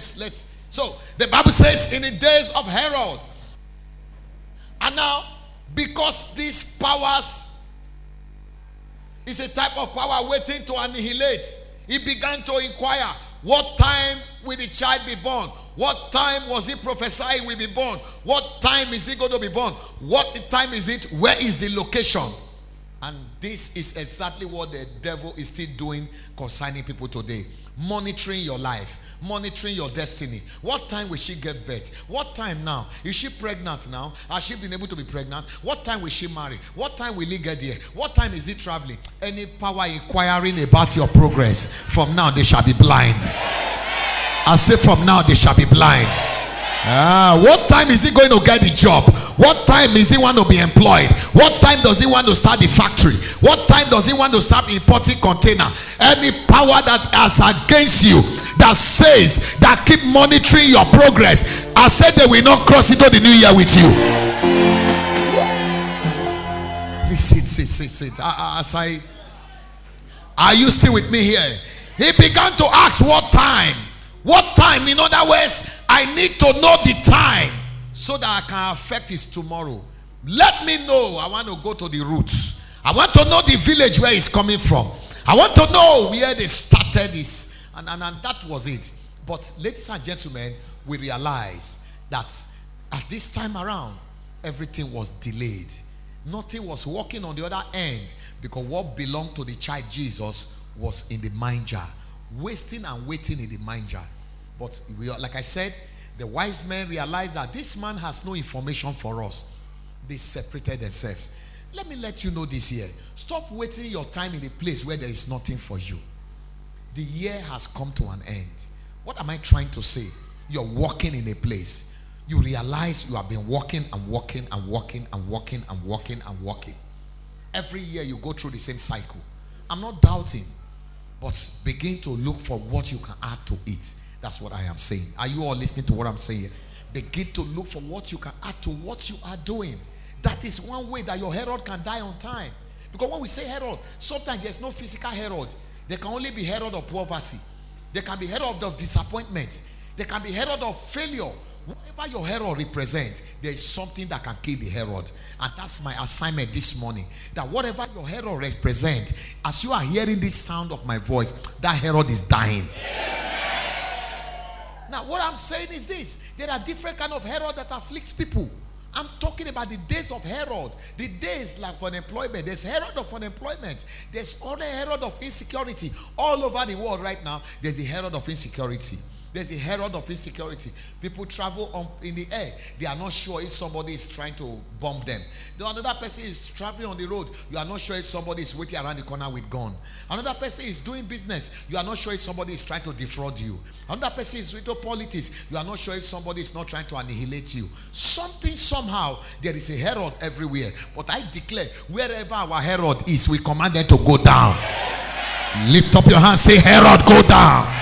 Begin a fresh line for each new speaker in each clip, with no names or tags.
So the Bible says in the days of Herod. And now, because these powers is a type of power waiting to annihilate, he began to inquire, what time will the child be born? What time was he prophesying will be born? What time is he going to be born? What time is it? Where is the location? And this is exactly what the devil is still doing concerning people today. Monitoring your life. Monitoring your destiny. What time will she get birth? What time now? Is she pregnant now? Has she been able to be pregnant? What time will she marry? What time will he get there? What time is he traveling? Any power inquiring about your progress, from now they shall be blind. I say from now they shall be blind. What time is he going to get the job? What time is he want to be employed? What time does he want to start the factory? What time does he want to start importing container? Any power that is against you, that says, that keep monitoring your progress, I said they will not cross into the new year with you. Please sit. Are you still with me here? He began to ask what time. What time? In other words, I need to know the time so that I can affect his tomorrow. Let me know. I want to go to the roots. I want to know the village where he's coming from. I want to know where they started this. And that was it. But ladies and gentlemen, we realize that at this time around, everything was delayed. Nothing was working on the other end, because what belonged to the child Jesus was in the manger, wasting and waiting in the manger. But like I said, the wise men realized that this man has no information for us. They separated themselves. Let me let you know this year. Stop waiting your time in a place where there is nothing for you. The year has come to an end. What am I trying to say? You're walking in a place. You realize you have been walking and walking and walking and walking and walking and walking. Every year you go through the same cycle. I'm not doubting, but begin to look for what you can add to it. That's what I am saying. Are you all listening to what I'm saying? Begin to look for what you can add to what you are doing. That is one way that your Herod can die on time. Because when we say Herod, sometimes there's no physical Herod. There can only be Herod of poverty. There can be Herod of disappointment. There can be Herod of failure. Whatever your Herod represents, there is something that can kill the Herod. And that's my assignment this morning. That whatever your Herod represents, as you are hearing this sound of my voice, that Herod is dying. Now, what I'm saying is this. There are different kind of Herod that afflicts people. I'm talking about the days of Herod. The days like for unemployment. There's Herod of unemployment. There's other Herod of insecurity. All over the world right now, there's a Herod of insecurity. There's a Herod of insecurity. People travel in the air. They are not sure if somebody is trying to bomb them. Another person is traveling on the road. You are not sure if somebody is waiting around the corner with gun. Another person is doing business. You are not sure if somebody is trying to defraud you. Another person is into politics. You are not sure if somebody is not trying to annihilate you. Something, somehow, there is a Herod everywhere. But I declare, wherever our Herod is, we command them to go down. Lift up your hands, say, Herod, go down.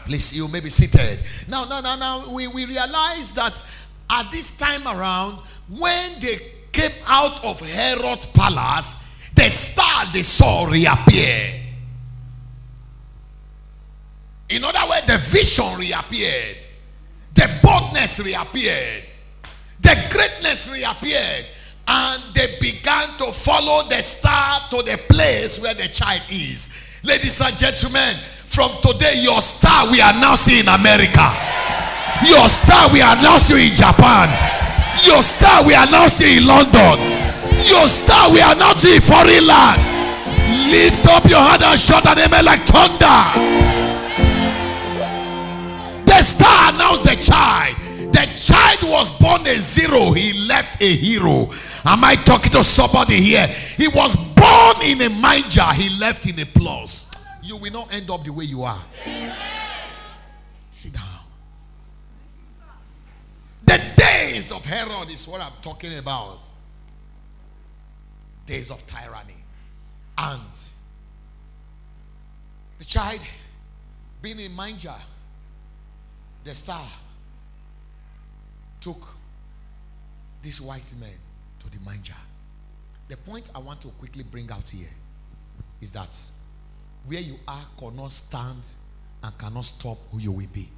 Please, you may be seated. Now, we realize that at this time around, when they came out of Herod's palace, the star they saw reappeared. In other words, the vision reappeared. The boldness reappeared. The greatness reappeared. And they began to follow the star to the place where the child is. Ladies and gentlemen, from today, your star we are now seeing in America. Your star we are now seeing in Japan. Your star we are now seeing in London. Your star we are now seeing in foreign land. Lift up your hand and shout an amen like thunder. The star announced the child. The child was born a zero. He left a hero. Am I talking to somebody here? He was born in a manger. He left in a plus. You will not end up the way you are. Sit down. The days of Herod is what I'm talking about. Days of tyranny. And the child being in manger, the star took these wise men to the manger. The point I want to quickly bring out here is that where you are cannot stand and cannot stop who you will be.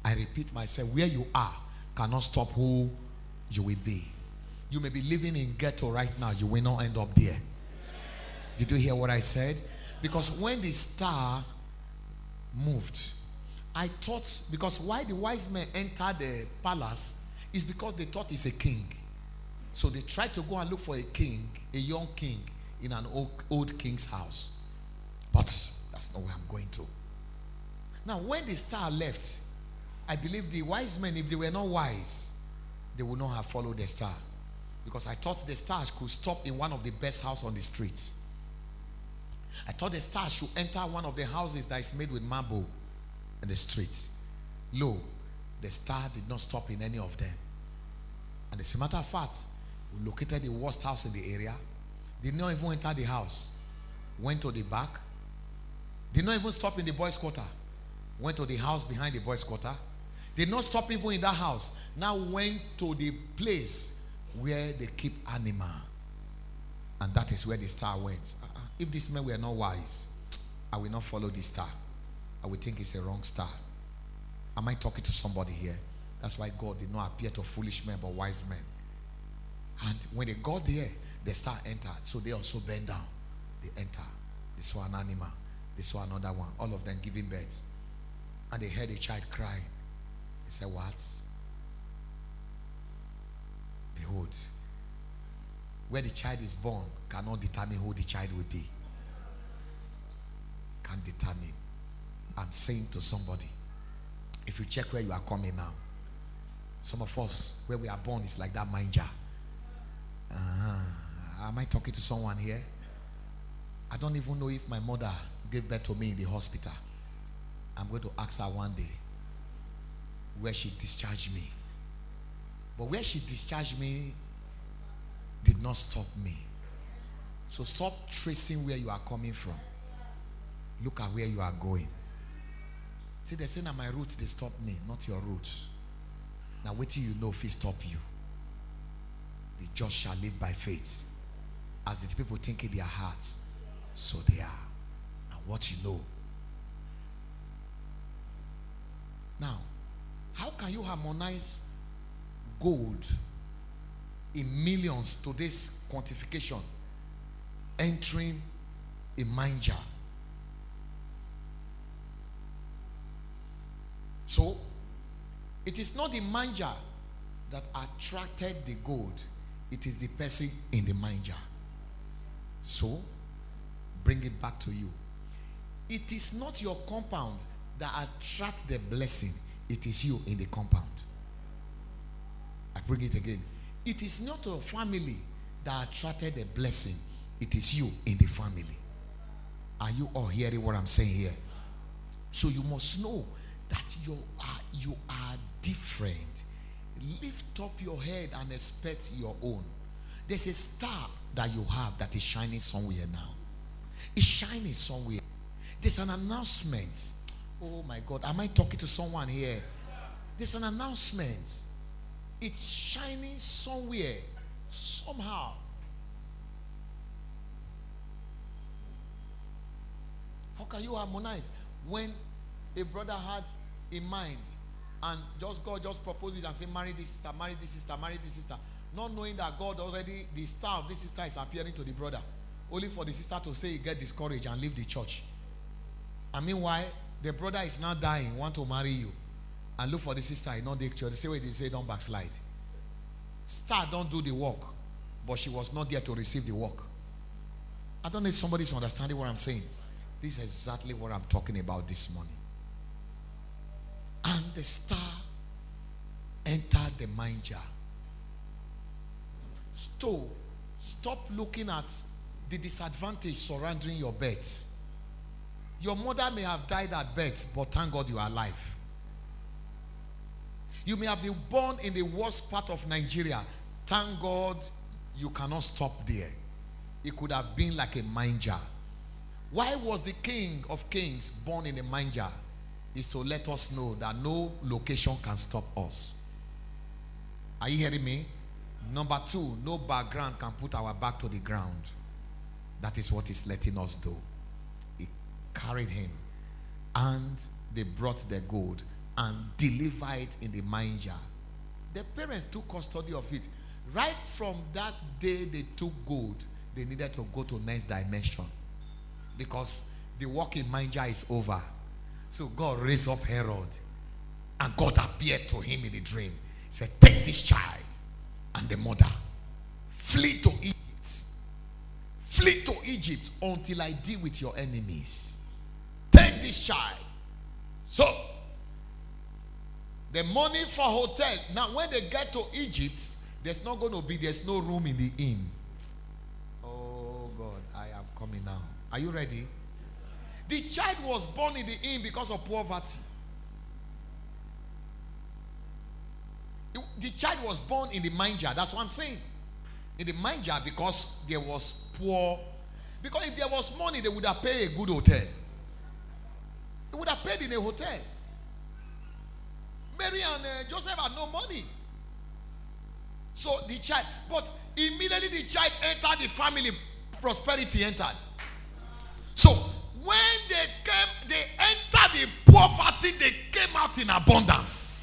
I repeat myself, where you are cannot stop who you will be. You may be living in ghetto right now, you will not end up there. Did you hear what I said? Because when the star moved, I thought, because why the wise men entered the palace is because they thought it's a king. So they tried to go and look for a king, a young king, in an old king's house. But that's not where I'm going to. Now, when the star left, I believe the wise men, if they were not wise, they would not have followed the star. Because I thought the star could stop in one of the best houses on the street. I thought the star should enter one of the houses that is made with marble in the streets. Lo, the star did not stop in any of them. And as a matter of fact, we located the worst house in the area. Did not even enter the house. Went to the back. Did not even stop in the boys' quarter. Went to the house behind the boys' quarter. Did not stop even in that house. Now went to the place where they keep animal. And that is where the star went. If these men were not wise, I will not follow this star. I will think it's a wrong star. Am I talking to somebody here? That's why God did not appear to foolish men but wise men. And when they got there, the star entered. So they also bent down. They entered. They saw an animal. They saw another one. All of them giving birth. And they heard a child cry. They said, what? Behold, where the child is born cannot determine who the child will be. Can't determine. I'm saying to somebody, if you check where you are coming now, some of us, where we are born, is like that manger. Am I talking to someone here? I don't even know if my mother gave birth to me in the hospital. I'm going to ask her one day where she discharged me. But where she discharged me did not stop me. So stop tracing where you are coming from. Look at where you are going. See, they say, now my roots, they stop me, not your roots. Now wait till you know if it stop you. The just shall live by faith. As the people think in their hearts, so they are. And what you know. Now, how can you harmonize gold in millions to this quantification entering a manger? So, it is not the manger that attracted the gold. It is the person in the manger. So, bring it back to you. It is not your compound that attracts the blessing. It is you in the compound. I bring it again. It is not your family that attracted the blessing. It is you in the family. Are you all hearing what I'm saying here? So you must know that you are different. Lift up your head and expect your own. There's a star that you have that is shining somewhere now. It's shining somewhere. There's an announcement. Oh my God, am I talking to someone here? There's an announcement. It's shining somewhere, somehow. How can you harmonize when a brother had in mind and God just proposes and say, marry this sister, marry this sister, marry this sister, not knowing that God already, the star of this sister is appearing to the brother, only for the sister to say he get discouraged and leave the church. And meanwhile, the brother is now dying, want to marry you, and look for the sister, not the church. The same way they say, don't backslide. Star don't do the work, but she was not there to receive the work. I don't know if somebody's understanding what I'm saying. This is exactly what I'm talking about this morning. And the star entered the manger. Stop looking at the disadvantage surrounding your birth. Your mother may have died at birth, but thank God you are alive. You may have been born in the worst part of Nigeria. Thank God you cannot stop there. It could have been like a manger. Why was the King of Kings born in a manger? Is to let us know that no location can stop us. Are you hearing me? Number two, no background can put our back to the ground. That is what is letting us do. It carried him And they brought the gold and delivered it in the manger. The parents took custody of it. Right from that day they took gold, they needed to go to next dimension, because the work in manger is over. So God raised up Herod, and God appeared to him in a dream. He said, take this child and the mother, flee to Egypt. Flee to Egypt until I deal with your enemies. Take this child. So the money for hotel. Now when they get to Egypt, there's no room in the inn. Oh God, I am coming now. Are you ready? The child was born in the inn because of poverty. The child was born in the manger. That's what I'm saying. In the manger, because there was poor. Because if there was money, they would have paid a good hotel. They would have paid in a hotel. Mary and Joseph had no money. So the child, but immediately the child entered the family, prosperity entered. So when they entered the poverty, they came out in abundance.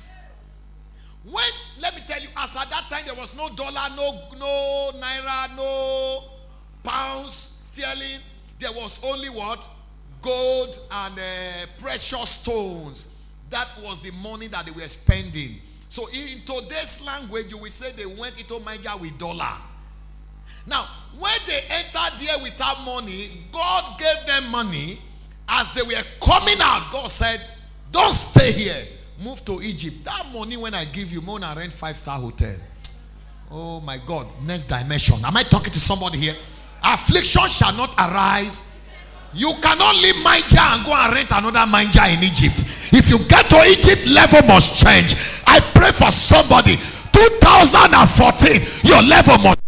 When, let me tell you, as at that time there was no dollar, no naira, no pounds, sterling. There was only what? Gold and precious stones. That was the money that they were spending. So in today's language, you will say they went into manger with dollar. Now, when they entered there without money, God gave them money. As they were coming out, God said, don't stay here. Move to Egypt. That money when I give you, more than rent 5-star hotel. Oh my God. Next dimension. Am I talking to somebody here? Affliction shall not arise. You cannot leave manger and go and rent another manger in Egypt. If you get to Egypt, level must change. I pray for somebody. 2014, your level must